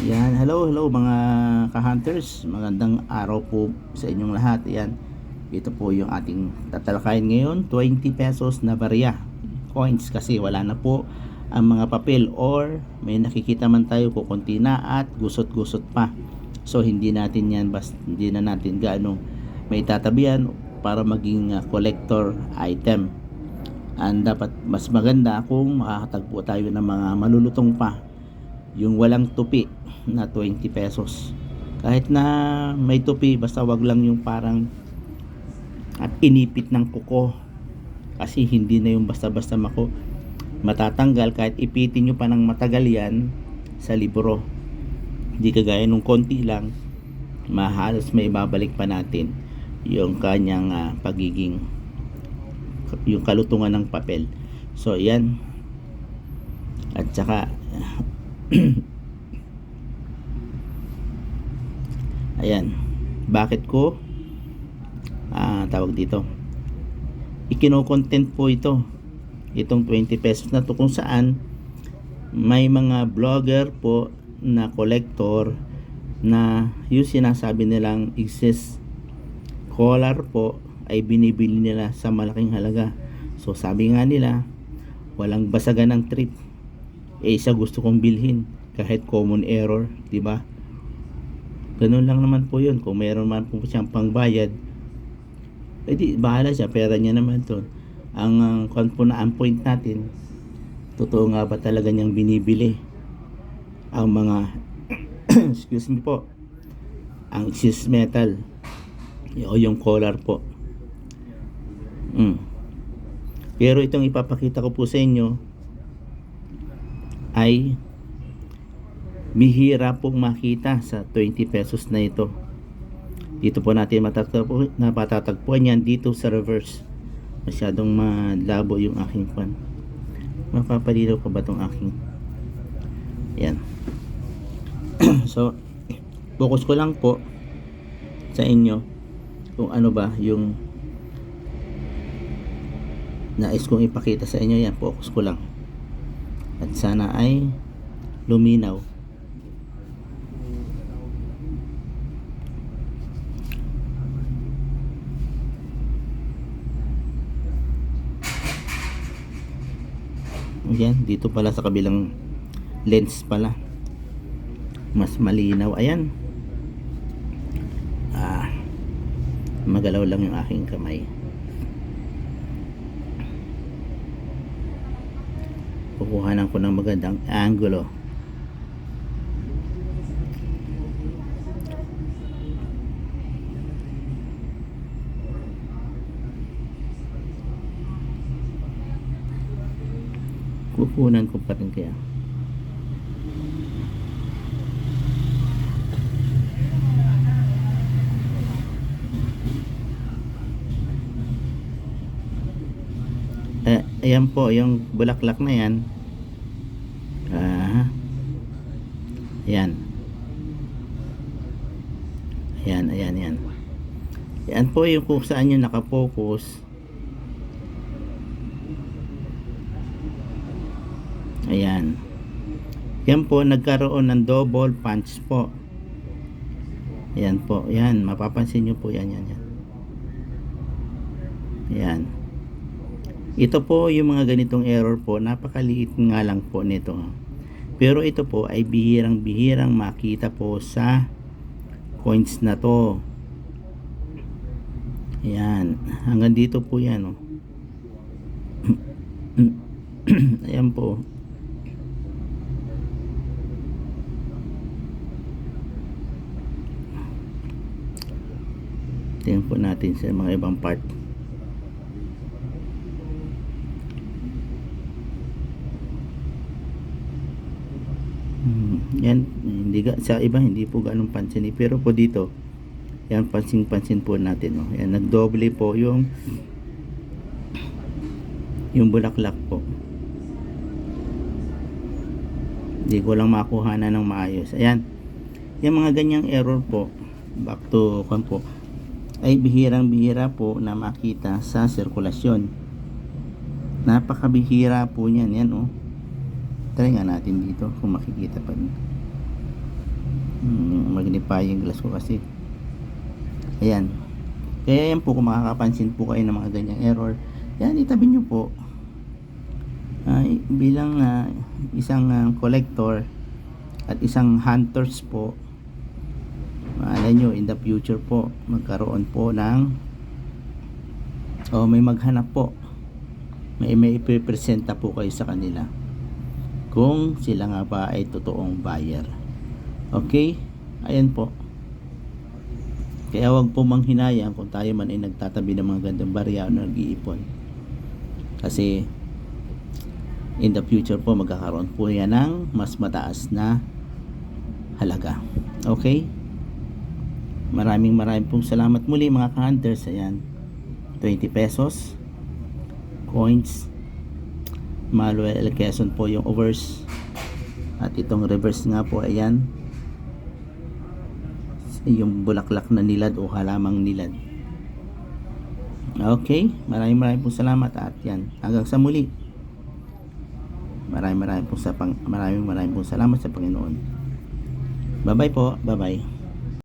Yan, hello mga ka-hunters. Magandang araw po sa inyong lahat. Yan, ito po yung ating tatalakayin ngayon. 20 pesos na barya coins kasi wala na po ang mga papel or may nakikita man tayo kukunti na at gusot-gusot pa. So hindi natin yan, hindi na natin gaano may tatabihan para maging collector item. And dapat mas maganda kung makakatagpo tayo ng mga malulutong pa, yung walang tupi na 20 pesos. Kahit na may tupi, basta wag lang yung parang at inipit ng kuko, kasi hindi na yung basta-basta matatanggal kahit ipitin nyo pa ng matagal yan sa libro. Hindi kagaya nung konti lang, mahalos may babalik pa natin yung kanyang pagiging, yung kalutungan ng papel. So yan, at saka ayan, bakit ko tawag dito, ikino-content po itong 20 pesos na to, kung saan may mga vlogger po na collector na yung sinasabi nilang exist collar po ay binibili nila sa malaking halaga. So sabi nga nila, walang basagan ng trip. Isa gusto kong bilhin kahit common error, di ba? Ganun lang naman po yun. Kung meron man po siyang pangbayad, edi bahala siya, pera niya naman to. Ang point natin, totoo nga ba talaga niyang binibili ang mga excuse me po, ang exist metal o yung collar po. Pero itong ipapakita ko po sa inyo ay bihira pong makita sa 20 pesos na ito. Dito po natin mapatatagpuan yan dito sa reverse. Masyadong malabo yung aking pan. Mapapalinaw pa ba itong aking? Yan. So focus ko lang po sa inyo kung ano ba yung nais kong ipakita sa inyo. Yan, focus ko lang at sana ay luminaw. Yan, dito pala sa kabilang lens pala mas malinaw. Ayan, magalaw lang yung aking kamay. Kukuhanan ko ng magandang angulo. Kukunan ko pa rin kaya. Ayan po yung bulaklak na yan. Ayan. Ayan. Ayan po yung kung saan yung nakapokus. Ayan. Yan po, nagkaroon ng double punch po. Ayan po. Ayan, mapapansin nyo po yan. Ayan. Ito po yung mga ganitong error po, napakaliit nga lang po nito. Pero ito po ay bihirang makita po sa coins na to. Ayan, hanggang dito po yan. Ayan po. Tingnan po natin sa mga ibang part. Yan, sa iba hindi po ganun pansin, pero po dito yan, pansin po natin. Yan, nagdoble po yung bulaklak po. Hindi ko lang makuha na ng maayos. Ayan, yung mga ganyang error po, back to po, ay bihira po na makita sa sirkulasyon. Napakabihira po niyan. Yan, try nga natin dito kung makikita pa rin. Magnifying glass ko kasi. Ayan. Kaya yan po, kung makakapansin po kayo ng mga ganyang error, yan, itabi nyo po. Bilang isang collector at isang hunters po, malay nyo in the future po magkaroon po ng may maghanap po, may ipipresenta po kayo sa kanila kung sila nga ba ay totoong buyer. Okay, ayan po. Kaya wag po manghinayang kung tayo man ay nagtatabi ng mga gandang barya o nag-iipon, kasi in the future po magkakaroon po yan ng mas mataas na halaga. Okay, maraming pong salamat muli mga ka-hunters. Ayan, 20 pesos coins, Manuel Quezon po yung overs, at itong reverse nga po, ayan, yung bulaklak na nilad o halamang nilad. Okay, maraming pong salamat, at yan, hanggang sa muli. Maraming pong salamat sa Panginoon. Bye bye po, bye bye.